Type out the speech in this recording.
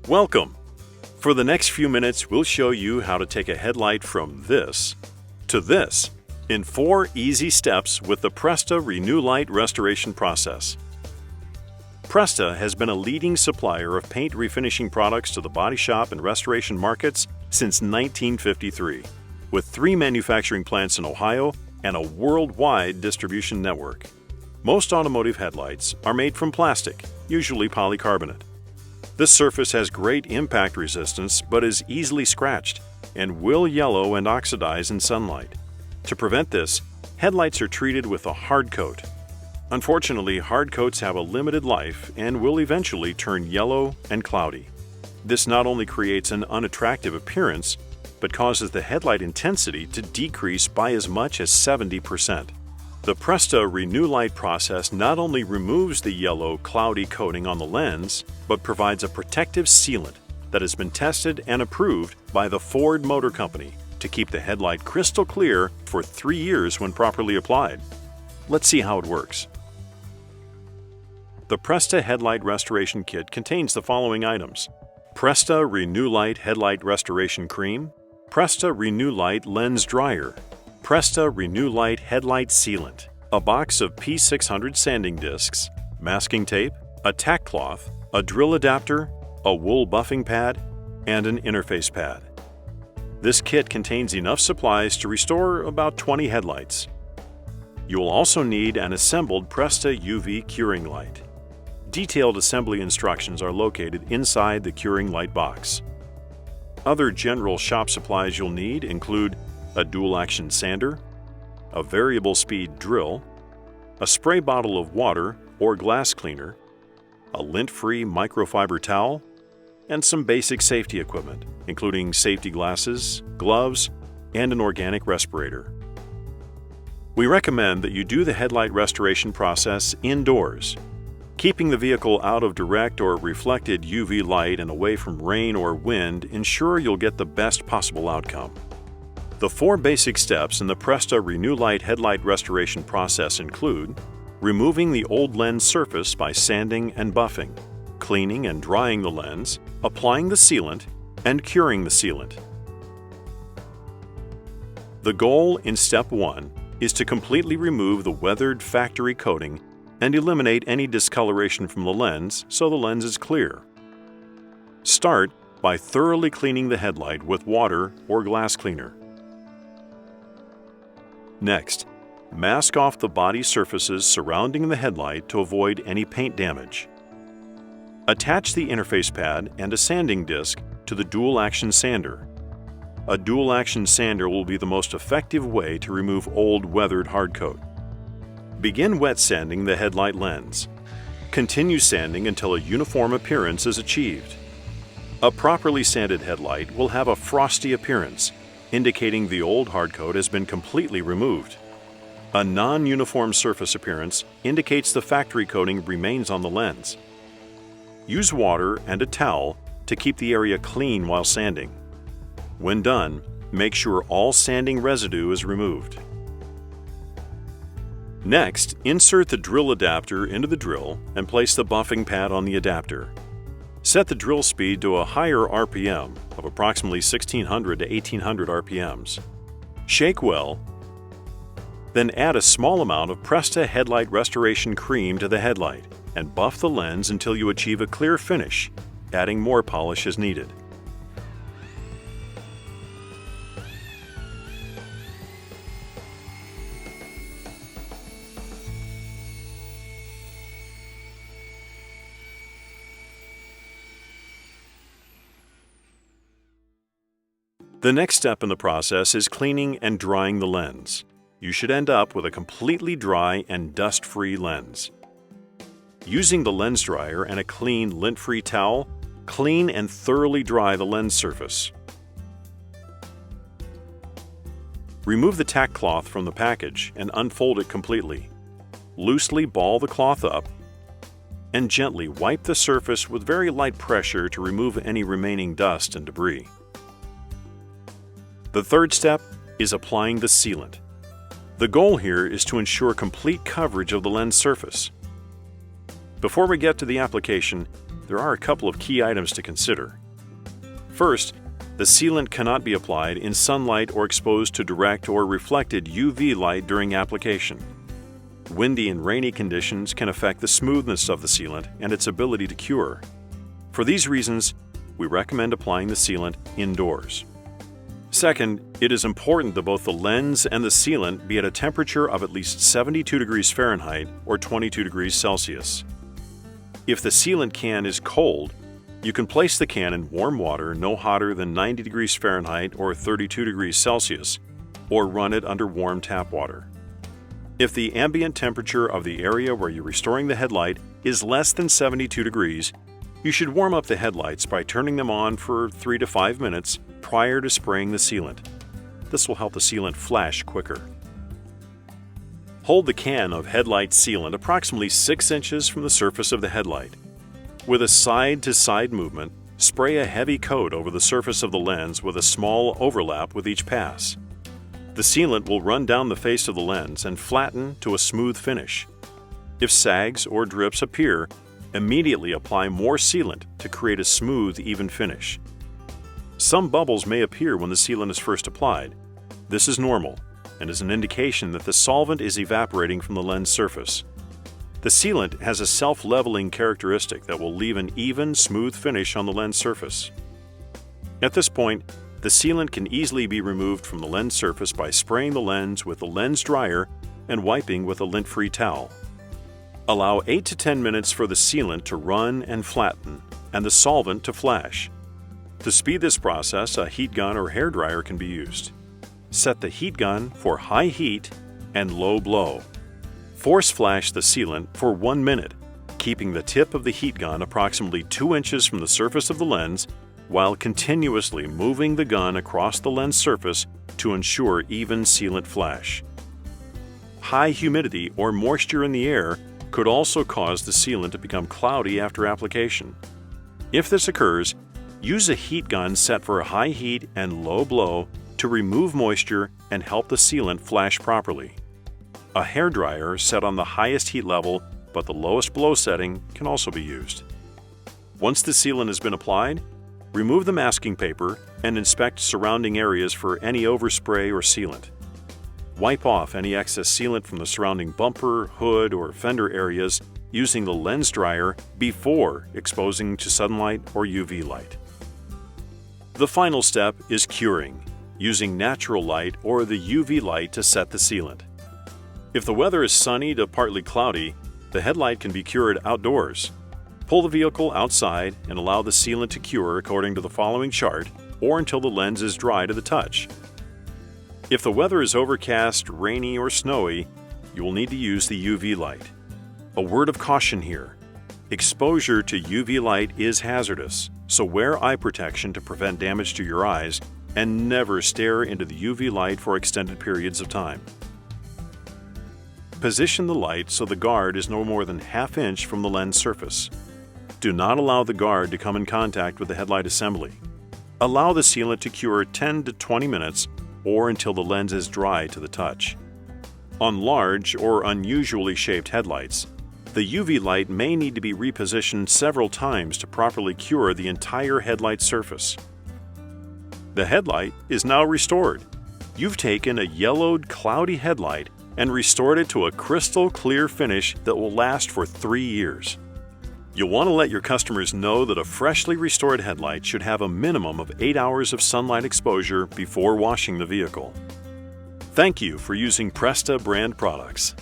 Welcome! For the next few minutes, we'll show you how to take a headlight from this to this in 4 easy steps with the Presta ReNuLite restoration process. Presta has been a leading supplier of paint refinishing products to the body shop and restoration markets since 1953, with 3 manufacturing plants in Ohio and a worldwide distribution network. Most automotive headlights are made from plastic, usually polycarbonate. This surface has great impact resistance but is easily scratched and will yellow and oxidize in sunlight. To prevent this, headlights are treated with a hard coat. Unfortunately, hard coats have a limited life and will eventually turn yellow and cloudy. This not only creates an unattractive appearance, but causes the headlight intensity to decrease by as much as 70%. The Presta ReNuLite process not only removes the yellow, cloudy coating on the lens, but provides a protective sealant that has been tested and approved by the Ford Motor Company to keep the headlight crystal clear for 3 years when properly applied. Let's see how it works. The Presta Headlight Restoration Kit contains the following items: Presta ReNuLite Headlight Restoration Cream, Presta ReNuLite Lens Drier, Presta ReNuLite Headlight Sealant, a box of P600 sanding discs, masking tape, a tack cloth, a drill adapter, a wool buffing pad, and an interface pad. This kit contains enough supplies to restore about 20 headlights. You will also need an assembled Presta UV curing light. Detailed assembly instructions are located inside the curing light box. Other general shop supplies you'll need include a dual-action sander, a variable speed drill, a spray bottle of water or glass cleaner, a lint-free microfiber towel, and some basic safety equipment, including safety glasses, gloves, and an organic respirator. We recommend that you do the headlight restoration process indoors. Keeping the vehicle out of direct or reflected UV light and away from rain or wind ensure you'll get the best possible outcome. The 4 basic steps in the Presta ReNuLite headlight restoration process include removing the old lens surface by sanding and buffing, cleaning and drying the lens, applying the sealant, and curing the sealant. The goal in Step 1 is to completely remove the weathered factory coating and eliminate any discoloration from the lens so the lens is clear. Start by thoroughly cleaning the headlight with water or glass cleaner. Next, mask off the body surfaces surrounding the headlight to avoid any paint damage. Attach the interface pad and a sanding disc to the dual-action sander. A dual-action sander will be the most effective way to remove old weathered hardcoat. Begin wet sanding the headlight lens. Continue sanding until a uniform appearance is achieved. A properly sanded headlight will have a frosty appearance, indicating the old hardcoat has been completely removed. A non-uniform surface appearance indicates the factory coating remains on the lens. Use water and a towel to keep the area clean while sanding. When done, make sure all sanding residue is removed. Next, insert the drill adapter into the drill and place the buffing pad on the adapter. Set the drill speed to a higher RPM of approximately 1600 to 1800 RPMs. Shake well, then add a small amount of Presta Headlight Restoration Cream to the headlight and buff the lens until you achieve a clear finish, adding more polish as needed. The next step in the process is cleaning and drying the lens. You should end up with a completely dry and dust-free lens. Using the lens dryer and a clean, lint-free towel, clean and thoroughly dry the lens surface. Remove the tack cloth from the package and unfold it completely. Loosely ball the cloth up and gently wipe the surface with very light pressure to remove any remaining dust and debris. The third step is applying the sealant. The goal here is to ensure complete coverage of the lens surface. Before we get to the application, there are a couple of key items to consider. First, the sealant cannot be applied in sunlight or exposed to direct or reflected UV light during application. Windy and rainy conditions can affect the smoothness of the sealant and its ability to cure. For these reasons, we recommend applying the sealant indoors. Second, it is important that both the lens and the sealant be at a temperature of at least 72 degrees Fahrenheit or 22 degrees Celsius. If the sealant can is cold, you can place the can in warm water no hotter than 90 degrees Fahrenheit or 32 degrees Celsius, or run it under warm tap water. If the ambient temperature of the area where you're restoring the headlight is less than 72 degrees, you should warm up the headlights by turning them on for 3 to 5 minutes prior to spraying the sealant. This will help the sealant flash quicker. Hold the can of headlight sealant approximately 6 inches from the surface of the headlight. With a side-to-side movement, spray a heavy coat over the surface of the lens with a small overlap with each pass. The sealant will run down the face of the lens and flatten to a smooth finish. If sags or drips appear, immediately apply more sealant to create a smooth, even finish. Some bubbles may appear when the sealant is first applied. This is normal and is an indication that the solvent is evaporating from the lens surface. The sealant has a self-leveling characteristic that will leave an even, smooth finish on the lens surface. At this point, the sealant can easily be removed from the lens surface by spraying the lens with the lens dryer and wiping with a lint-free towel. Allow 8 to 10 minutes for the sealant to run and flatten, and the solvent to flash. To speed this process, a heat gun or hair dryer can be used. Set the heat gun for high heat and low blow. Force flash the sealant for 1 minute, keeping the tip of the heat gun approximately 2 inches from the surface of the lens while continuously moving the gun across the lens surface to ensure even sealant flash. High humidity or moisture in the air could also cause the sealant to become cloudy after application. If this occurs, use a heat gun set for a high heat and low blow to remove moisture and help the sealant flash properly. A hair dryer set on the highest heat level but the lowest blow setting can also be used. Once the sealant has been applied, remove the masking paper and inspect surrounding areas for any overspray or sealant. Wipe off any excess sealant from the surrounding bumper, hood, or fender areas using the lens dryer before exposing to sunlight or UV light. The final step is curing, using natural light or the UV light to set the sealant. If the weather is sunny to partly cloudy, the headlight can be cured outdoors. Pull the vehicle outside and allow the sealant to cure according to the following chart or until the lens is dry to the touch. If the weather is overcast, rainy, or snowy, you will need to use the UV light. A word of caution here. Exposure to UV light is hazardous, so wear eye protection to prevent damage to your eyes and never stare into the UV light for extended periods of time. Position the light so the guard is no more than ½ inch from the lens surface. Do not allow the guard to come in contact with the headlight assembly. Allow the sealant to cure 10 to 20 minutes or until the lens is dry to the touch. On large or unusually shaped headlights, the UV light may need to be repositioned several times to properly cure the entire headlight surface. The headlight is now restored. You've taken a yellowed, cloudy headlight and restored it to a crystal clear finish that will last for 3 years. You'll want to let your customers know that a freshly restored headlight should have a minimum of 8 hours of sunlight exposure before washing the vehicle. Thank you for using Presta brand products.